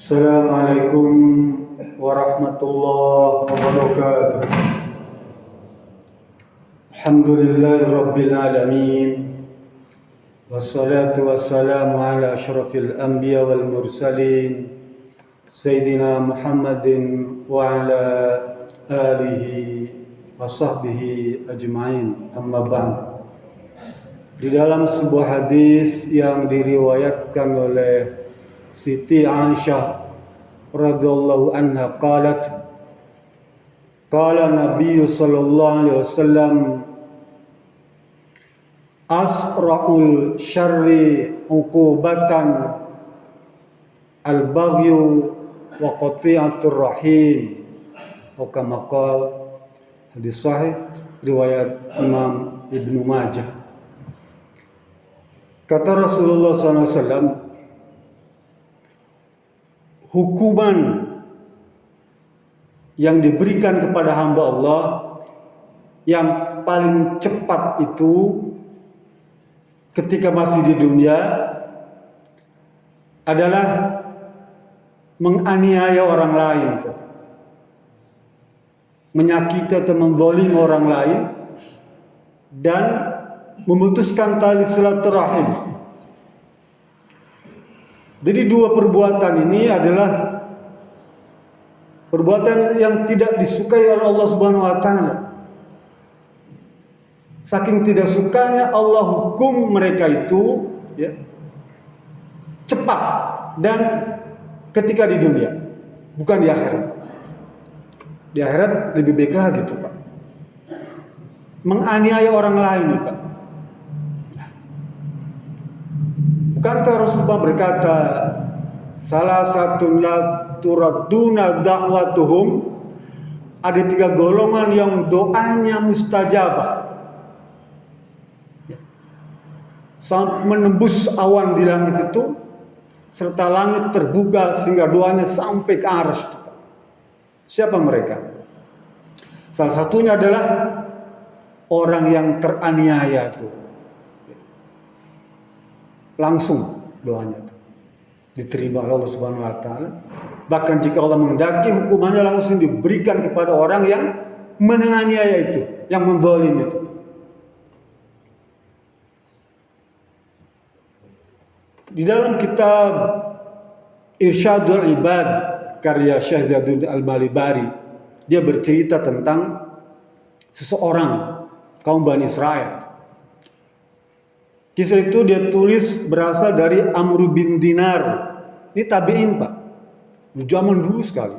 Assalamualaikum warahmatullahi wabarakatuh. Alhamdulillahi rabbil alamin. Wassalatu wassalamu ala asyrafil anbiya wal mursalin Sayyidina Muhammadin wa ala alihi wa sahbihi ajma'in. Amma ba'd. Di dalam sebuah hadis yang diriwayatkan oleh Siti Aisyah radhiyallahu anha qalat qala Nabi sallallahu alaihi wasallam asra'ul syarri uqubatan al-baghyu wa qati'atur rahim atau kama qala. Hadis sahih riwayat Imam Ibnu Majah. Kata Rasulullah SAW, hukuman yang diberikan kepada hamba Allah yang paling cepat itu ketika masih di dunia adalah menganiaya orang lain, menyakiti atau menzalimi orang lain, dan memutuskan tali silaturahim. Jadi dua perbuatan ini adalah perbuatan yang tidak disukai oleh Allah Subhanahu wa taala. Saking tidak sukanya Allah hukum mereka itu cepat dan ketika di dunia, bukan di akhirat. Di akhirat lebih baik lagi tuh, Pak. Menganiaya orang lain, Pak. Bukankah Rasulullah berkata, salah satu la turadduna da'watuhum, ada 3 golongan yang doanya mustajabah, sampai menembus awan di langit itu, serta langit terbuka sehingga doanya sampai ke arsy. Siapa mereka? Salah satunya adalah orang yang teraniaya itu. Langsung doanya itu diterima oleh Allah Subhanahu wa taala. Bahkan jika Allah menghendaki, hukumannya langsung diberikan kepada orang yang menganiaya itu, yang menzalim itu. Di dalam kitab Irsyadul Ibad karya Syekh Zadud Al-Malibari, dia bercerita tentang seseorang kaum Bani Israel. Kisah itu dia tulis berasal dari Amr bin Dinar. Ini tabi'in, Pak. Zaman dulu sekali.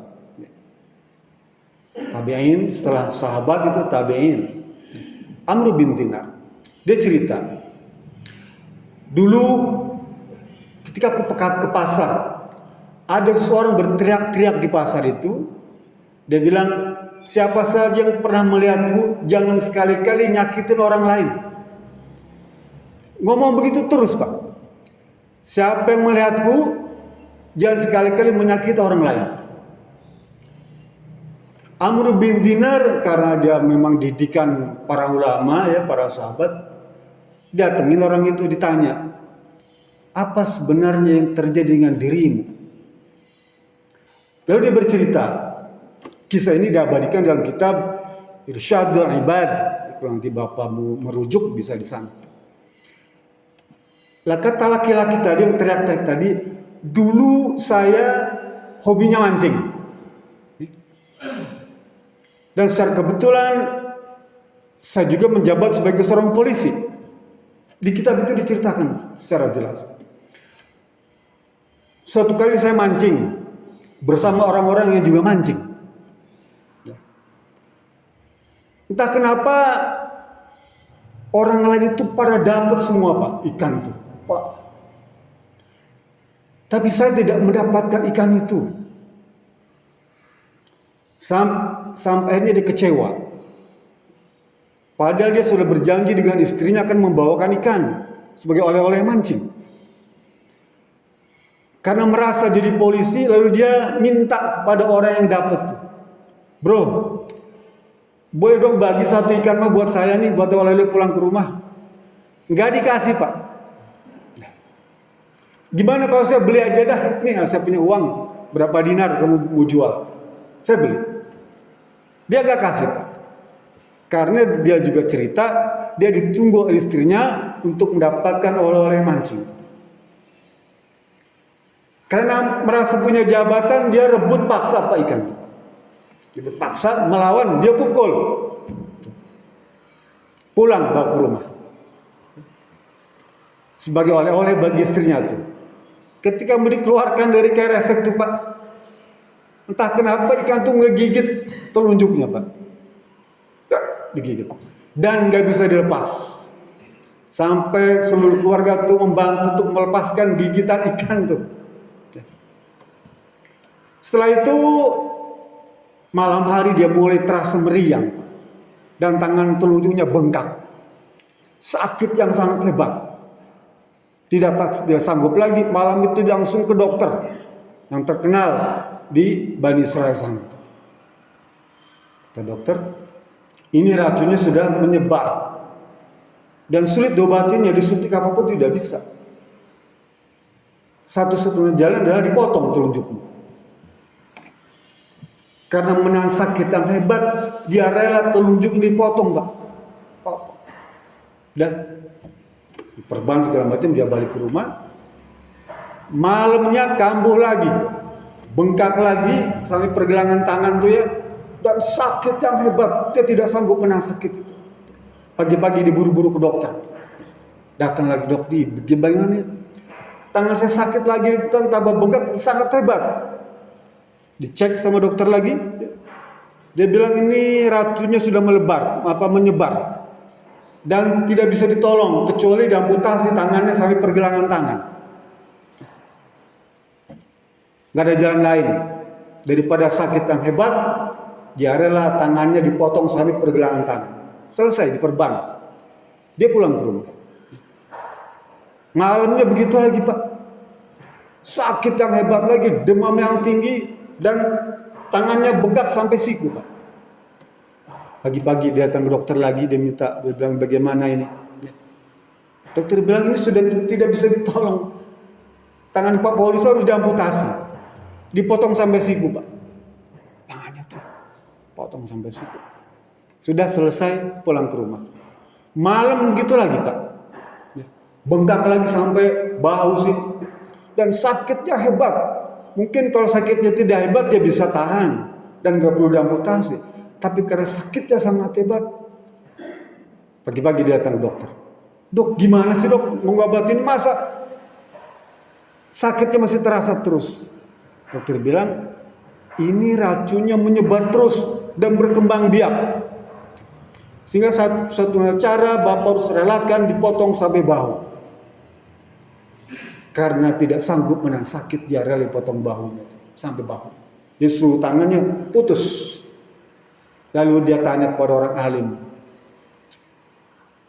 Tabi'in, setelah sahabat itu tabi'in. Amr bin Dinar. Dia cerita, dulu ketika aku ke pasar, ada seseorang berteriak-teriak di pasar itu. Dia bilang, siapa saja yang pernah melihatku, jangan sekali-kali nyakitin orang lain. Ngomong begitu terus, Pak. Siapa yang melihatku, jangan sekali-kali menyakiti orang lain. Amr bin Dinar, karena dia memang didikan para ulama, para sahabat, datengin orang itu, ditanya, apa sebenarnya yang terjadi dengan dirimu? Lalu dia bercerita. Kisah ini diabadikan dalam kitab Irsyadul Ibad. Kalau nanti Bapak merujuk bisa di sana. Lah kata laki-laki tadi yang teriak-teriak tadi, dulu saya hobinya mancing. Dan secara kebetulan saya juga menjabat sebagai seorang polisi. Di kitab itu diceritakan secara jelas. Suatu kali saya mancing bersama orang-orang yang juga mancing. Entah kenapa orang lain itu pada dapat semua, Pak, ikan itu, Pak. Tapi saya tidak mendapatkan ikan itu. Sampai akhirnya dia kecewa. Padahal dia sudah berjanji dengan istrinya akan membawakan ikan sebagai oleh-oleh mancing. Karena merasa jadi polisi, lalu dia minta kepada orang yang dapat. Bro, boleh dong bagi 1 ikan mah buat saya nih, buat oleh-oleh pulang ke rumah. Nggak dikasih, Pak. Gimana kalau saya beli aja dah? Nih saya punya uang. berapa dinar kamu mau jual? Saya beli. Dia gak kasih, Pak. Karena dia juga cerita, dia ditunggu oleh istrinya untuk mendapatkan oleh-oleh mancing. Karena merasa punya jabatan, dia rebut paksa Pak ikan. Rebut paksa, melawan, dia pukul. Pulang bawa ke rumah. Sebagai oleh-oleh bagi istrinya tuh. Ketika mau dikeluarkan dari keresek tuh Pak, entah kenapa ikan tuh ngegigit telunjuknya Pak. Digigit. Dan nggak bisa dilepas. Sampai seluruh keluarga tuh membantu untuk melepaskan gigitan ikan tuh. Setelah itu malam hari dia mulai terasa meriang. Dan tangan telunjuknya bengkak. Sakit yang sangat hebat. Tidak sanggup lagi, malam itu langsung ke dokter yang terkenal di Bani Israel sana. Kata dokter, ini racunnya sudah menyebar dan sulit diobatinnya, disuntik apapun tidak bisa. Satu-satunya jalan adalah dipotong telunjukmu. Karena menahan sakit yang hebat, dia rela telunjuk dipotong, Pak. Potong. Dan diperban segala macam, dia balik ke rumah. Malamnya kambuh lagi, bengkak lagi sampai pergelangan tangan tuh ya, dan sakit yang hebat. Dia tidak sanggup menahan sakit itu. Pagi-pagi diburu-buru ke dokter. Datang lagi, dok, bagaimana? Tangan saya sakit lagi, dan tambah bengkak, sangat hebat. Dicek sama dokter lagi, dia bilang ini racunnya sudah menyebar. Dan tidak bisa ditolong kecuali diamputasi tangannya sampai pergelangan tangan. Gak ada jalan lain daripada sakit yang hebat, dia rela tangannya dipotong sampai pergelangan tangan. Selesai, diperban. Dia pulang ke rumah. Malamnya begitu lagi Pak. Sakit yang hebat lagi, demam yang tinggi, dan tangannya bengkak sampai siku Pak. Pagi-pagi dia datang ke dokter lagi, dia bilang bagaimana ini. Dokter bilang ini sudah tidak bisa ditolong. Tangan Pak Paulus harus diamputasi. Dipotong sampai siku Pak. Tangannya tuh potong sampai siku. Sudah selesai, pulang ke rumah. Malam begitu lagi Pak. Bengkak lagi sampai bahu sih. Dan sakitnya hebat. Mungkin kalau sakitnya tidak hebat dia bisa tahan dan gak perlu diamputasi. Tapi karena sakitnya sangat hebat, pagi-pagi dia datang ke dokter. Dok, gimana sih dok mengobatin, masa sakitnya masih terasa terus? Dokter bilang, ini racunnya menyebar terus dan berkembang biak. Sehingga satu cara Bapak harus relakan dipotong sampai bahu. Karena tidak sanggup menahan sakit, dia rela dipotong bahunya sampai bahu. Di seluruh tangannya putus. Lalu dia tanya kepada orang alim.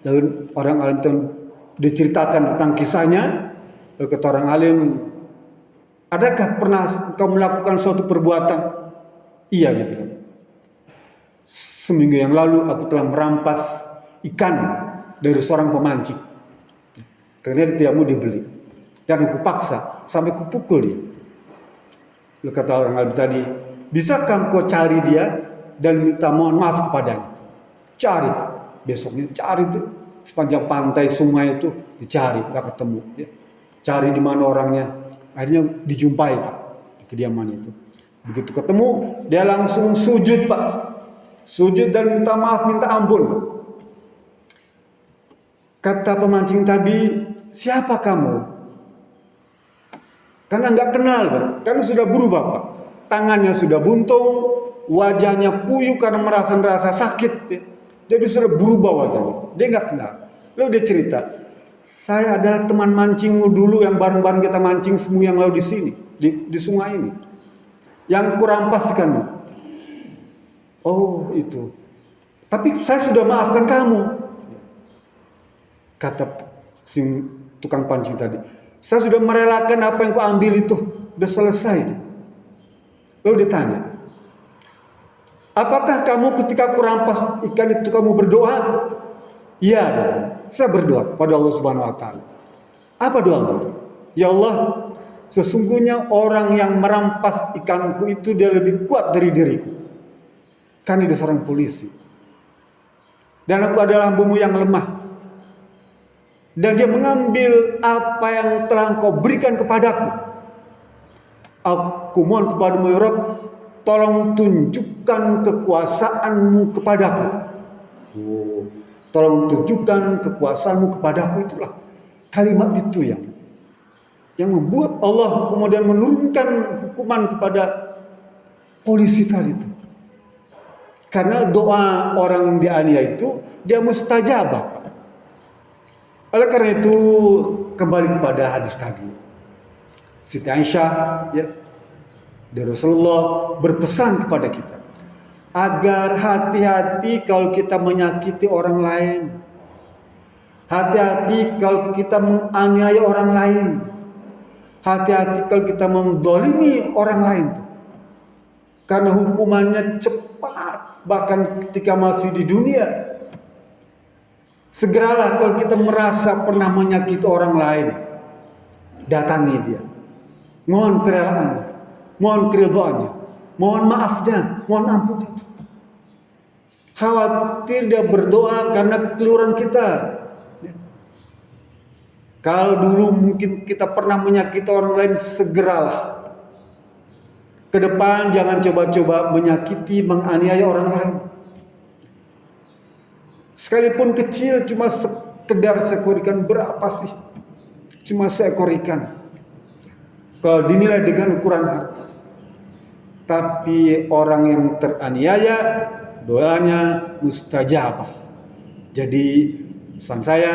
Lalu orang alim itu diceritakan tentang kisahnya. Lalu kata orang alim, adakah pernah kau melakukan suatu perbuatan? Iya, dia bilang. Seminggu yang lalu aku telah merampas ikan dari seorang pemancing. Karena dia tidak mau dibeli. Dan aku paksa sampai kupukul dia. Lalu kata orang alim tadi, bisakah kau cari dia dan minta mohon maaf kepadanya? Cari. Besoknya cari tuh sepanjang pantai sungai itu, dicari, gak ketemu. Cari di mana orangnya. Akhirnya dijumpai Pak di kediaman itu. Begitu ketemu, dia langsung sujud Pak. Sujud dan minta maaf, minta ampun. Kata pemancing tadi, siapa kamu? Karena nggak kenal Pak. Karena sudah berubah Pak. Tangannya sudah buntung, wajahnya kuyu karena merasa sakit. Jadi sudah berubah wajahnya. Dia nggak kenal. Lalu dia cerita, saya adalah teman mancingmu dulu yang bareng-bareng kita mancing semua yang lalu di sini, di sungai ini. Yang kurampas ikanmu. Oh itu. Tapi saya sudah maafkan kamu. Kata tukang pancing tadi. Saya sudah merelakan apa yang kau ambil itu. Sudah selesai. Lalu ditanya, apakah kamu ketika aku rampas ikan itu kamu berdoa? Iya, saya berdoa kepada Allah Subhanahu wa taala. Apa doamu? Ya Allah, sesungguhnya orang yang merampas ikanku itu dia lebih kuat dari diriku. Karena dia seorang polisi. Dan aku adalah hambamu yang lemah. Dan dia mengambil apa yang telah engkau berikan kepadaku. Aku mohon kepadamu ya Rabb, tolong tunjukkan kekuasaanmu kepadaku. Tolong tunjukkan kekuasaanmu kepadaku. Itulah kalimat itu yang membuat Allah kemudian menurunkan hukuman kepada polisi tadi itu. Karena doa orang yang dianiaya itu dia mustajabah. Oleh karena itu kembali kepada hadis tadi. Siti Aisyah ya, dari Rasulullah berpesan kepada kita agar hati-hati kalau kita menyakiti orang lain. Hati-hati kalau kita menganiaya orang lain. Hati-hati kalau kita mendolimi orang lain. Karena hukumannya cepat, bahkan ketika masih di dunia. Segeralah kalau kita merasa pernah menyakiti orang lain, datangi dia. Mohon kerelaannya, mohon keridhaannya, mohon maafnya, mohon ampunnya. Khawatir dia berdoa karena kekeliruan kita. Kalau dulu mungkin kita pernah menyakiti orang lain, segeralah. Ke depan jangan coba-coba menyakiti, menganiaya orang lain. Sekalipun kecil, cuma sekedar seekor ikan, berapa sih? Cuma seekor ikan. Kalau dinilai dengan ukuran harta. Tapi orang yang teraniaya, doanya mustajabah. Jadi pesan saya,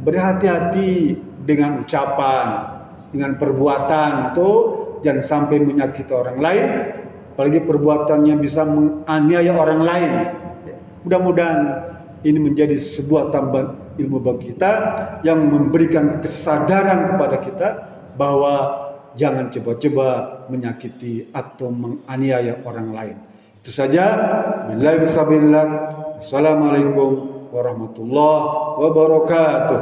berhati-hati dengan ucapan, dengan perbuatan tuh, jangan sampai menyakiti orang lain, apalagi perbuatannya bisa menganiaya orang lain. Mudah-mudahan ini menjadi sebuah tambahan ilmu bagi kita yang memberikan kesadaran kepada kita bahwa jangan coba-coba menyakiti atau menganiaya orang lain. Itu saja. Assalamualaikum warahmatullahi wabarakatuh.